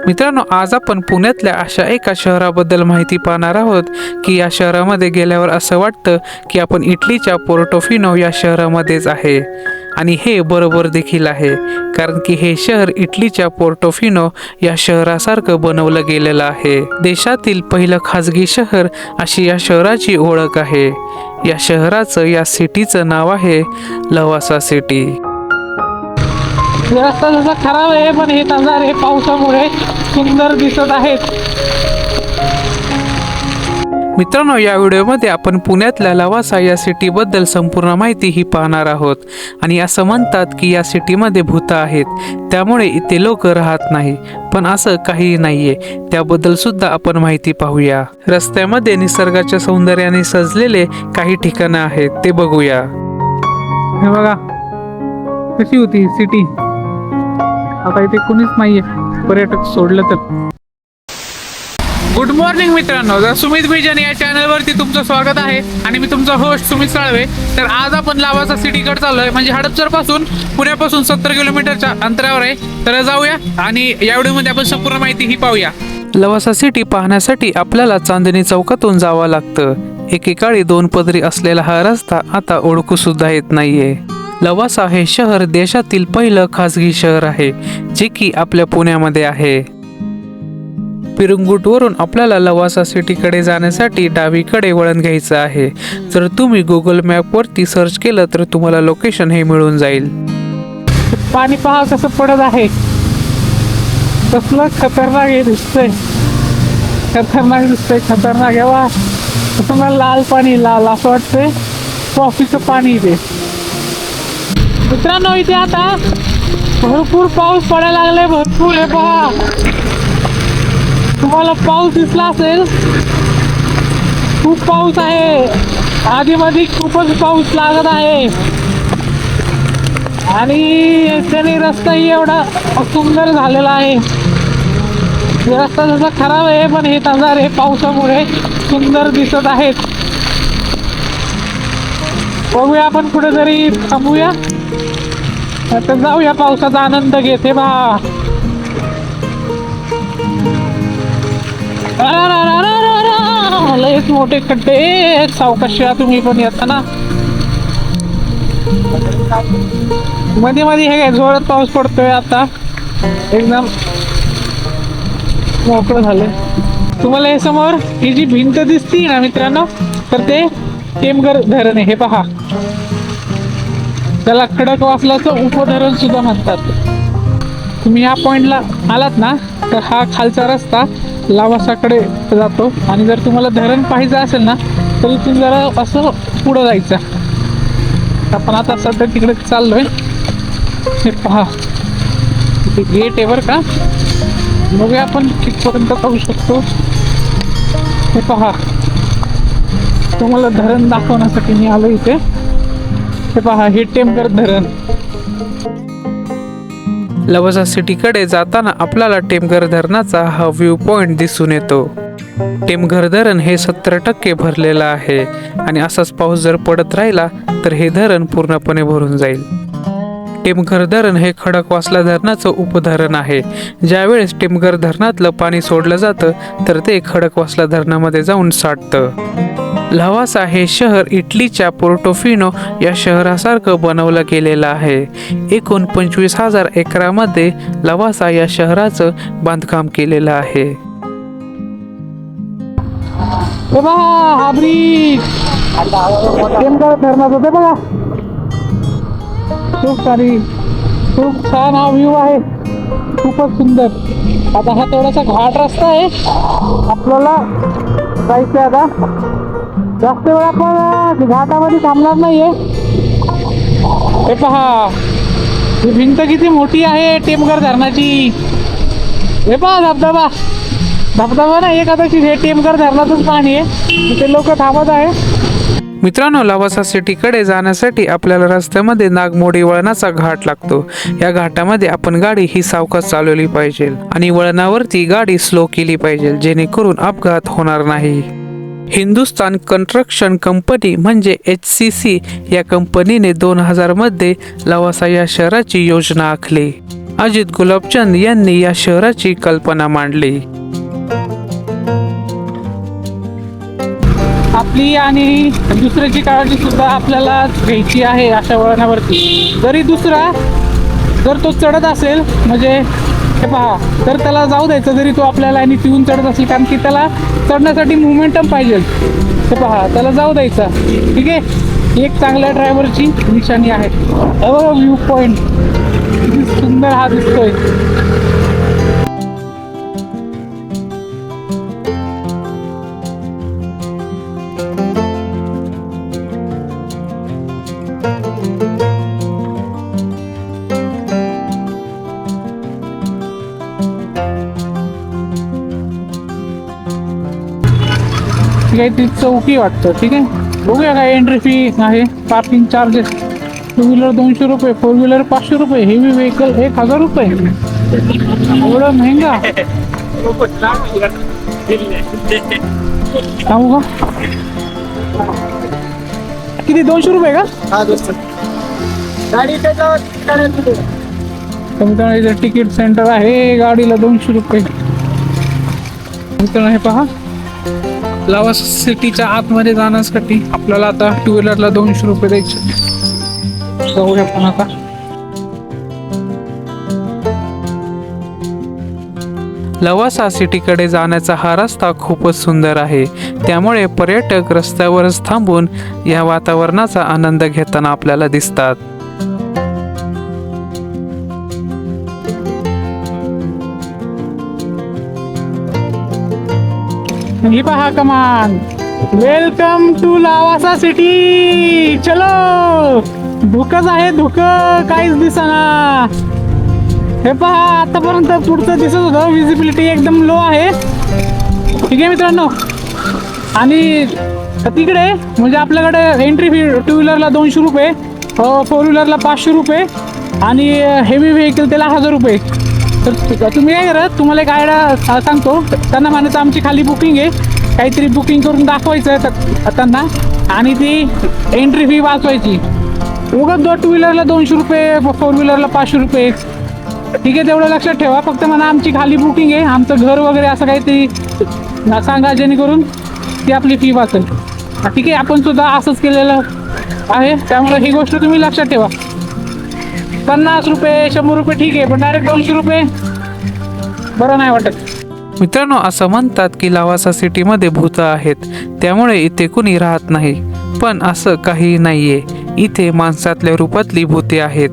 मित्रांनो, आज आपण पुण्यातल्या अशा एका शहराबद्दल माहिती पाहणार आहोत की या शहरामध्ये गेल्यावर असं वाटतं की आपण इटलीच्या पोर्टोफिनो या शहरामध्येच आहे. आणि हे बरोबर देखील आहे, कारण की हे शहर इटलीच्या पोर्टोफिनो या शहरासारखं बनवलं गेलेलं आहे. देशातील पहिलं खाजगी शहर अशी या शहराची ओळख आहे. या शहराचं, या सिटीचं नाव आहे लवासा सिटी. रस्ता जसा खराब आहे, पण हे नजारे पावसामुळे सुंदर दिसत आहेत. मित्रांनो, या व्हिडिओमध्ये आपण पुण्यातल्या लवासा या सिटीबद्दल संपूर्ण माहिती ही पाहणार आहोत. आणि असं म्हणतात की या सिटीमध्ये भूत आहेत, त्यामुळे इथे लोक राहत नाही. पण असं काही नाहीये, त्याबद्दल सुद्धा आपण माहिती पाहूया. रस्त्यामध्ये निसर्गाच्या सौंदर्याने सजलेले काही ठिकाणं आहेत, ते बघूया. हे बघा कशी होती सिटी. आता इथे कुणीच नाहीये, पर्यटक सोडलं तर. गुड मॉर्निंग मित्रांनो, तर सुमित भिजन या चॅनलवरती तुमचं स्वागत आहे. आणि मी तुमचा होस्ट सुमित साळवे. तर आज आपण लवासा सिटीकडे चाललोय, म्हणजे हडपसर पासून, पुण्यापासून 70 किलोमीटरच्या अंतरावर आहे. तर जाऊया आणि या व्हिडिओमध्ये आपण संपूर्ण माहिती ही पाहूया. लवासा सिटी पाहण्यासाठी आपल्याला चांदणी चौकातून जावं लागतं. एकेकाळी 2 पदरी असलेला हा रस्ता आता ओळखू सुद्धा येत नाहीये. लवासा हे शहर देशातील पहिलं खाजगी शहर आहे, जे की आपल्या पुण्यामध्ये आहे. पिरंगुटवरून आपल्याला लवासा सिटीकडे जाण्यासाठी डावीकडे वळण घ्यायचं आहे. जर तुम्ही गुगल मॅपवरती सर्च केलं तर तुम्हाला लोकेशन हे मिळून जाईल. पाणी पहा कसं पडत आहे, कसलं खतरनाक हे दिसतंय. खतरनाक एव्हा कसं मला लाल पाणी, लाल असं वाटतंय कॉफीचं पाणी इथे. मित्रांनो, इथे आता भरपूर पाऊस पडायला लागलाय, भरपूर. हे पहा, तुम्हाला पाऊस दिसला असेल, खूप पाऊस आहे. आधी मध्ये खूपच पाऊस लागत आहे. आणि त्याने रस्ताही एवढा सुंदर झालेला आहे. रस्ता जसा खराब आहे, पण हे नजारे पावसामुळे सुंदर दिसत आहेत. बघूया, आपण कुठेतरी थांबूया, आता जाऊया पावसाचा आनंद घेते बा. लयच मोठे खड्डे, सावकाश या तुम्ही पण येताना. मध्ये मध्ये हे काय जोरात पाऊस पडतोय, आता एकदम मोकळं झालंय. तुम्हाला हे समोर ही जी भिंत दिसती ना मित्रांनो, तर ते टेमघर धरण आहे. हे पहा, त्याला खडकवासलाचं उपधरण सुद्धा म्हणतात. तुम्ही या पॉइंटला आलात ना, तर हा खालचा रस्ता लवासाकडे जातो. आणि जर तुम्हाला धरण पाहिजे असेल ना, तर इथून जरा असं पुढं जायचं. आपण आता सध्या तिकडे चाललोय. हे पहा, इथे गेट आहे बरं का. बघूया आपण कितपर्यंत पाहू शकतो. हे पहा, तुम्हाला धरण दाखवण्यासाठी मी आलो इथे. हे पहा, हे टेमघर धरण. लवासा सिटीकडे जाताना आपल्याला टेमघर धरणाचा हा व्ह्यू पॉइंट दिसून येतो. टेमघर धरण हे 70% भरलेलं आहे. आणि असाच पाऊस जर पडत राहिला तर हे धरण पूर्णपणे भरून जाईल. टेमघर धरण हे खडकवासला धरणाचं उपधरण आहे. ज्यावेळेस टेमघर धरणातलं पाणी सोडलं जातं, तर ते खडकवासला धरणामध्ये जाऊन साठतं. लवासा हे शहर इटलीच्या पोर्टोफिनो या शहरासारखं बनवलं गेलेलं आहे. एकूण 25,000 एकरामध्ये लवासा या शहराचं बांधकाम केलेलं आहे. हे बघा, हा ब्रिज टेमघर धरणाचा. ते बघा, खूप छान हा व्ह्यू आहे, खूपच सुंदर. आता हा थोडासा घाट रस्ता आहे, आपल्याला जायचं. आता जास्त वेळ आपण घाटामध्ये थांबणार नाहीये. हे पहा, ही भिंत किती मोठी आहे टेमघर धरणाची. हे पहा, धबधबा नाही, कदाचित हे टेमघर धरणातच पाणी आहे. इथे लोक थांबत आहे. मित्रांनो, लवासा सिटीकडे जाण्यासाठी आपल्याला रस्त्यामध्ये नागमोडी वळणाचा घाट लागतो. या घाटामध्ये आपण गाडी ही सावकाश चालवली पाहिजे आणि वळणावरती गाडी स्लो केली पाहिजे, जेणेकरून अपघात होणार नाही. हिंदुस्तान कन्स्ट्रक्शन कंपनी म्हणजे HCC या कंपनीने 2000 मध्ये लवासा या शहराची योजना आखली. अजित गुलाबचंद यांनी या शहराची कल्पना मांडली. आपली आणि दुसऱ्याची काळजी सुद्धा आपल्याला घ्यायची आहे अशा वळणावरती. जरी दुसरा जर तो चढत असेल म्हणजे हे पहा, तर त्याला जाऊ द्यायचं जरी तो आपल्याला आणि पिऊन चढत असेल, कारण की त्याला चढण्यासाठी मोमेंटम पाहिजे. हे पहा, त्याला जाऊ द्यायचा. ठीक आहे, एक चांगल्या ड्रायव्हरची निशाणी आहे. व्ह्यू पॉइंट किती सुंदर हा दिसतोय. काही ती चौकी वाटतं. ठीक आहे, बघूया काय एंट्री फी आहे. पार्किंग चार्जेस 2 व्हीलर 200 रुपये, 4 व्हीलर 500 रुपये, हेवी व्हेकल 1000 रुपये. एवढं महंगा सांगू का? किती 200 रुपये का? मित्रांनो तिकीट सेंटर आहे, गाडीला 200 रुपये. मित्रांनो हे पहा, लावासा सिटीच्या आतमध्ये जाण्यासाठी आपल्याला आता 2 व्हीलरला 200 रुपये द्यायचे. जाऊया पण आता. लवासा सिटीकडे जाण्याचा हा रस्ता खूपच सुंदर आहे. त्यामुळे पर्यटक रस्त्यावरच थांबून या वातावरणाचा आनंद घेताना आपल्याला दिसतात. ही पहा कमान. Welcome to Lavasa city. चलो. धुकच आहे, धुक काहीच दिसना. हे पहा, आतापर्यंत पुढचं दिसत होतं, विजिबिलिटी एकदम लो आहे. ठीक आहे मित्रांनो, आणि तिकडे म्हणजे आपल्याकडे एंट्री फी 2 व्हीलरला 200 रुपये, 4 व्हीलरला 500 रुपये आणि हेवी व्हेकल त्याला 1000 रुपये. तर तुम्ही काय करा, तुम्हाला एक आयडिया सांगतो. त्यांना म्हणायचं आमची खाली बुकिंग आहे, काहीतरी बुकिंग करून दाखवायचं त्यांना आणि ती एंट्री फी वाचवायची. उगाच 2 व्हीलरला 200 रुपये, 4 व्हीलरला 500 रुपये. ठीक आहे, तेवढं लक्षात ठेवा. फक्त म्हणा आमची खाली बुकिंग आहे, आमचं घर वगैरे असं काहीतरी सांगा, जेणेकरून ती आपली फी वाचेल. ठीक आहे, आपण सुद्धा असंच केलेलं आहे, त्यामुळे ही गोष्ट तुम्ही लक्षात ठेवा. 50 रुपये 100 रुपये ठीक आहे, पण डायरेक्ट 200 रुपये बरं नाही वाटत. मित्रांनो, असं म्हणतात की लावासा सिटीमध्ये भूत आहेत, त्यामुळे इथे कुणी राहत नाही. पण असं काही नाहीये. इथे माणसातल्या रूपातली भूते आहेत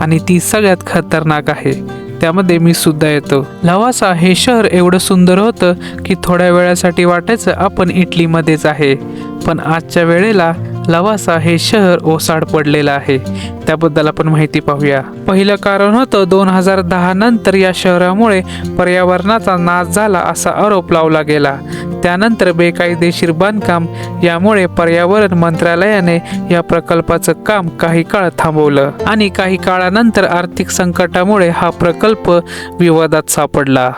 आणि ती सगळ्यात खतरनाक आहे. त्यामध्ये मी सुद्धा येतो. लवासा हे शहर एवढं सुंदर होतं की थोड्या वेळासाठी वाटायचं आपण इटलीमध्येच आहे. पण आजच्या वेळेला लवासा हे शहर ओसाड पडलेलं आहे. त्याबद्दल आपण माहिती पाहूया. पहिलं कारण होतं 2010 नंतर या शहरामुळे पर्यावरणाचा नाश झाला असा आरोप लावला गेला. त्यानंतर बेकायदेशीर बांधकाम यामुळे पर्यावरण मंत्रालयाने या प्रकल्पाचं काम काही काळ थांबवलं आणि काही काळानंतर आर्थिक संकटामुळे हा प्रकल्प विवादात सापडला.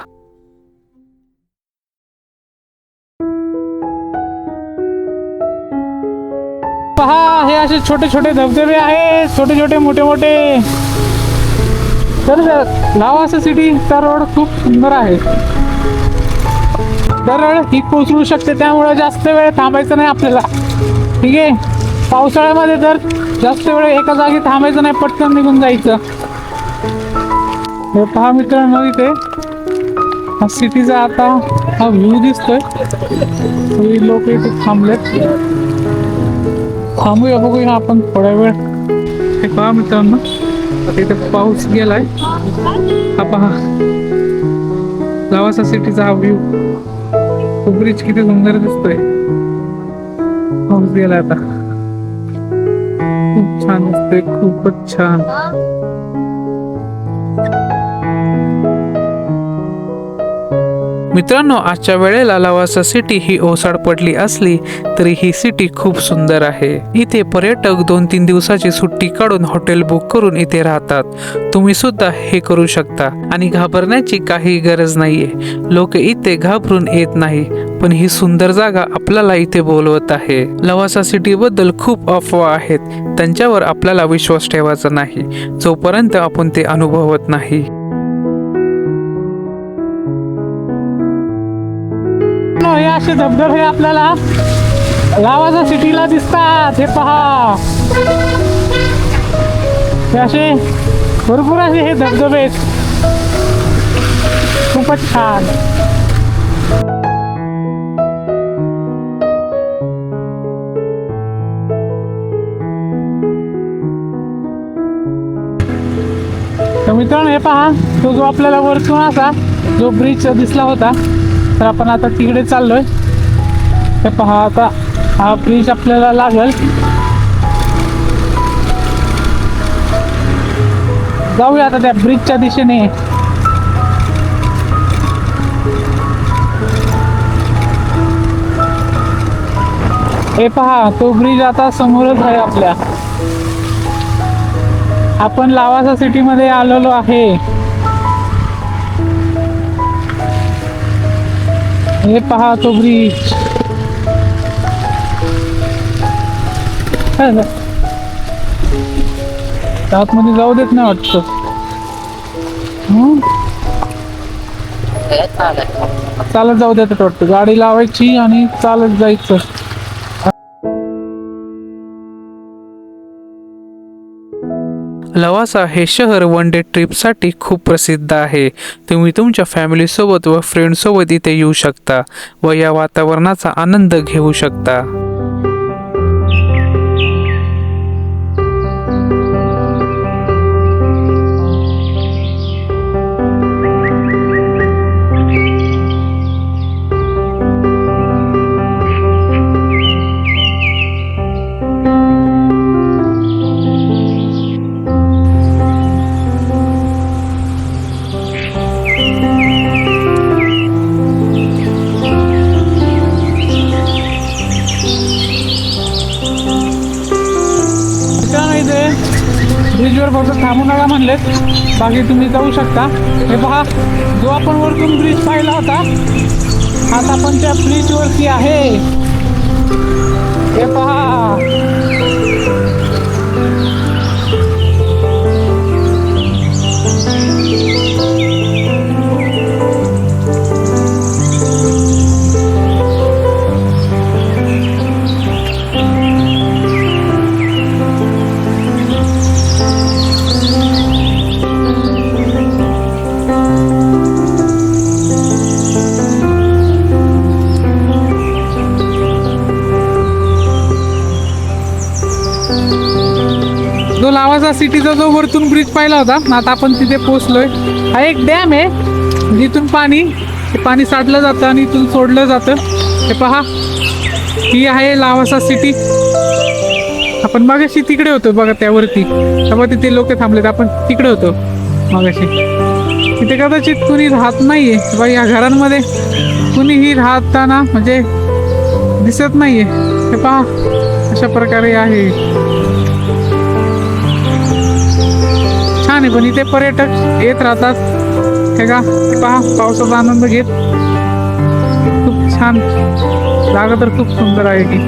पहा, हे असे छोटे छोटे धबधबे आहेत, छोटे छोटे मोठे मोठे. तर लावासा सिटीचा रोड खूप सुंदर आहे. दरड ही कोसळू शकते, त्यामुळे जास्त वेळ थांबायचं नाही आपल्याला. ठीक आहे, पावसाळ्यामध्ये तर जास्त वेळ एका जागी थांबायचं नाही, पटकन निघून जायचं. हे पहा मित्रांनो, इथे हा सिटीचा आता हा व्ह्यू दिसतोय. लोक इथे थांबलेत. थांबूया, बघूया आपण थोड्या वेळ. हे पहा मित्रांनो, इथे पाऊस गेलाय. हा पहा लावासा सिटीचा हा व्ह्यू. ब्रिज किती सुंदर दिसतोय. पाऊस गेलाय आता. खूप छान दिसतोय, खूपच छान. मित्रांनो, आजच्या वेळेला लवासा सिटी ही ओसाड पडली असली तरी ही सिटी खूप सुंदर आहे. इथे पर्यटक 2-3 दिवसाची सुट्टी काढून हॉटेल बुक करून इथे राहतात. तुम्ही सुद्धा हे करू शकता आणि घाबरण्याची काही गरज नाहीये. लोक इथे घाबरून येत नाही, पण ही सुंदर जागा आपल्याला इथे बोलवत आहे. लवासा सिटी बद्दल खूप अफवा आहेत, त्यांच्यावर आपल्याला विश्वास ठेवायचा नाही जोपर्यंत आपण ते अनुभवत नाही. हे असे धबधबे आपल्याला लावासा सिटीला दिसतात. हे पहा, हे असे भरपूर असे हे धबधबे आहेत. खूपच छान. तर मित्रांनो हे पहा, तो जो आपल्याला वरतून असा जो ब्रिज दिसला होता, तर आपण आता तिकडे चाललोय. हे पहा, आता हा ब्रिज आपल्याला लागल. जाऊया आता त्या ब्रिजच्या दिशेने. हे पहा, तो ब्रिज आता समोरच आहे आपल्या. आपण लावासा सिटी मध्ये आलेलो आहे. हे पहा तो ब्रिज. आतमध्ये जाऊ देत नाही वाटतं. चालत जाऊ देतात वाटतं. गाडी लावायची आणि चालत जायचं. लवासा हे शहर वन डे ट्रिपसाठी खूप प्रसिद्ध आहे. तुम्ही तुमच्या फॅमिलीसोबत व फ्रेंडसोबत इथे येऊ शकता व या वातावरणाचा आनंद घेऊ शकता. ब्रिजवर फक्त थांबू नका म्हणलेत, बाकी तुम्ही जाऊ शकता. हे पहा, जो आपण वरतून ब्रिज पाहिला होता, आता आपण त्या ब्रिजवरती आहे. हे पहा, जो लावासा सिटीचा जो वरतून ब्रिज पाहिला होता, आता आपण तिथे पोहोचलोय. हा एक डॅम आहे जिथून पाणी साठलं जातं आणि इथून सोडलं जातं. हे पहा, ही आहे लावासा सिटी. आपण मागाशी तिकडे होतो बघा, त्यावरती तेव्हा तिथे लोक थांबलेत. आपण तिकडे होतो मागाशी. तिथे कदाचित कुणी राहत नाहीये बघा. या घरांमध्ये कुणीही राहताना म्हणजे दिसत नाहीये. हे पहा, अशा प्रकारे आहे. छान आहे, पण इथे पर्यटक येत राहतात. हे का पहा, पावसाचा आनंद घेत. खूप छान जागा, तर खूप सुंदर आहे की.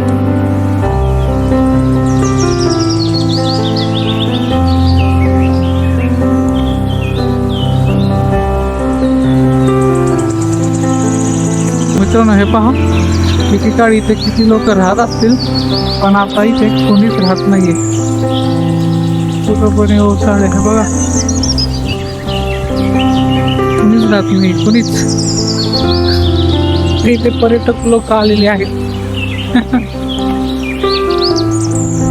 मित्रांनो हे पहा, एकेकाळी इथे किती लोक राहत असतील, पण आता इथे कोणीच राहत नाहीये. पूर्णपणे ओसाड आहे बघा. कोणीच राहत नाही, कोणीच. इथे पर्यटक लोक आलेले आहेत.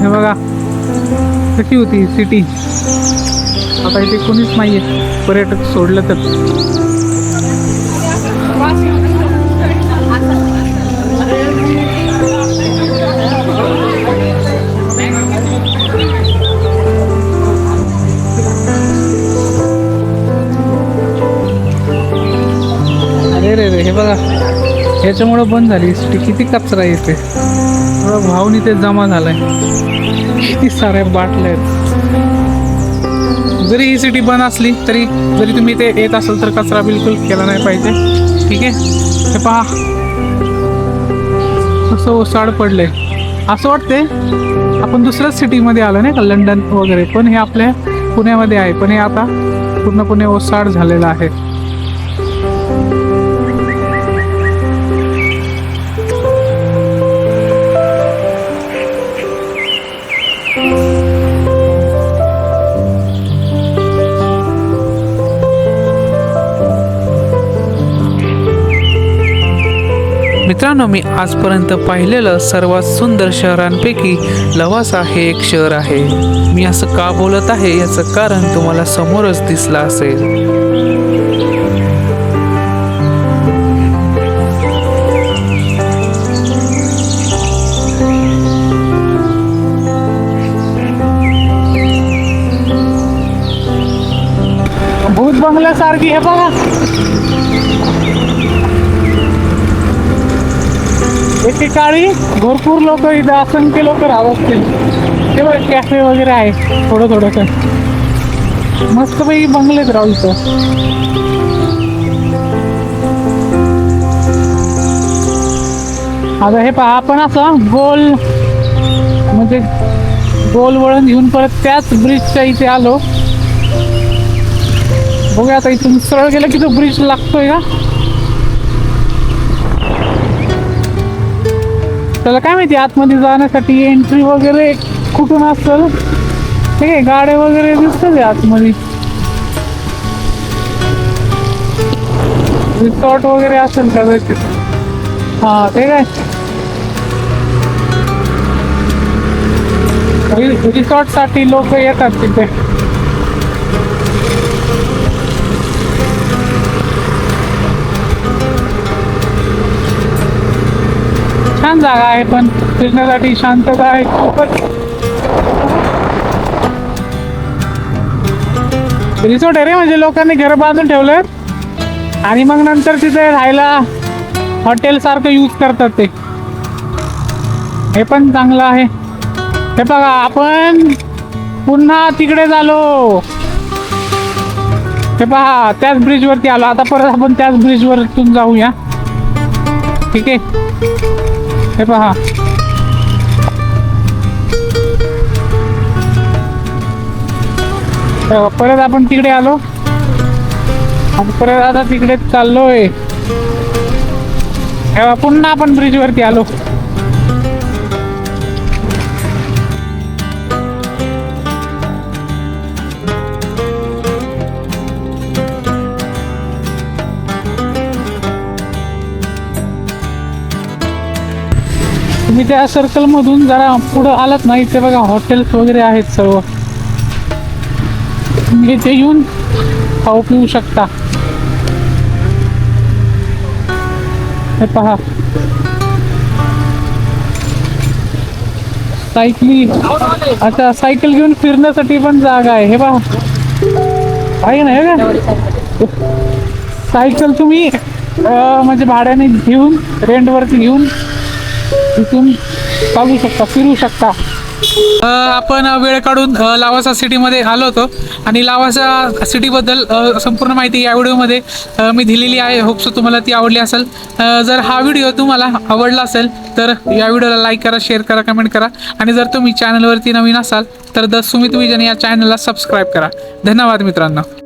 हे बघा कशी होती सिटी. आता इथे कोणीच नाहीये, पर्यटक सोडलं तर. रे हे बघा, याच्यामुळे बंद झाली सिटी. किती कचरा येते, भावनी ते जमा झालाय. किती साऱ्या बाटल्या आहेत. जरी ही सिटी बंद असली तरी जरी तुम्ही ते येत असाल तर कचरा बिलकुल केला नाही पाहिजे. ठीक आहे. हे पहा कसं ओसाड पडले. असं वाटते आपण दुसऱ्याच सिटीमध्ये आलो नाही का, लंडन वगैरे, पण हे आपल्या पुण्यामध्ये आहे. पण हे आता पूर्णपणे ओसाड झालेलं आहे. मित्रांनो, मी आजपर्यंत पाहिलेलं सर्वात सुंदर शहरांपैकी लवासा हे एक शहर आहे. मी असं का बोलत आहे याचं कारण तुम्हाला समोरच दिसलं असेल. भूत बंगल्यासारखी हे बघा. एकेकाळी भरपूर लोक इथं असंख्य लोक राहत असतील. ते बघ कॅफे वगैरे आहे थोडं थोडंसं. मस्तपैकी बंगलेत राहू इथं. आता हे पहा, आपण असं गोल म्हणजे गोल वळण घेऊन परत त्याच ब्रिजच्या इथे आलो. बघूया आता इथून सरळ गेलं की तो ब्रिज लागतोय का. त्याला काय माहिती आतमध्ये जाण्यासाठी एंट्री वगैरे कुठून असेल. ठीक आहे, गाड्या वगैरे दिसतात आतमध्ये. रिसॉर्ट वगैरे असेल कदाचित. हा ते काय रिसॉर्ट साठी लोक येतात तिथे. छान जागा आहे, पण फिरण्यासाठी शांतता आहे खूपच. रिसॉर्ट आहे रे, म्हणजे लोकांनी घर बांधून ठेवलेत आणि मग नंतर तिथे राहायला हॉटेल सारखं यूज करतात ते. हे पण चांगलं आहे. हे बघा, आपण पुन्हा तिकडे झालो. हे पहा, त्याच ब्रिज वरती आलो. आता परत आपण त्याच ब्रिज वरतून जाऊया. ठीक आहे, हे पहा. परत आपण तिकडे आलो आणि परत आता तिकडे चाललोय. पुन्हा आपण ब्रिज वरती आलो. तुम्ही त्या सर्कल मधून जरा पुढे आलात ना, इथे बघा हॉटेल्स वगैरे आहेत सर्व. तुम्ही इथे येऊन खाऊ पिऊ शकता. हे पहा, सायकली. अच्छा, सायकल घेऊन फिरण्यासाठी पण जागा आहे. हे पहा, आहे ना हे का सायकल तुम्ही म्हणजे भाड्याने घेऊन, रेंटवरती घेऊन इथून चालू शकता, फिरू शकता. आपण वेळ काढून लावासा सिटीमध्ये आलो होतो आणि लावासा सिटीबद्दल संपूर्ण माहिती या व्हिडिओमध्ये मी दिलेली आहे. होप्स तुम्हाला ती आवडली असेल. जर हा व्हिडिओ तुम्हाला आवडला असेल तर या व्हिडिओला लाईक करा, शेअर करा, कमेंट करा आणि जर तुम्ही चॅनलवरती नवीन असाल तर तुम्ही या चॅनलला सबस्क्राईब करा. धन्यवाद मित्रांनो.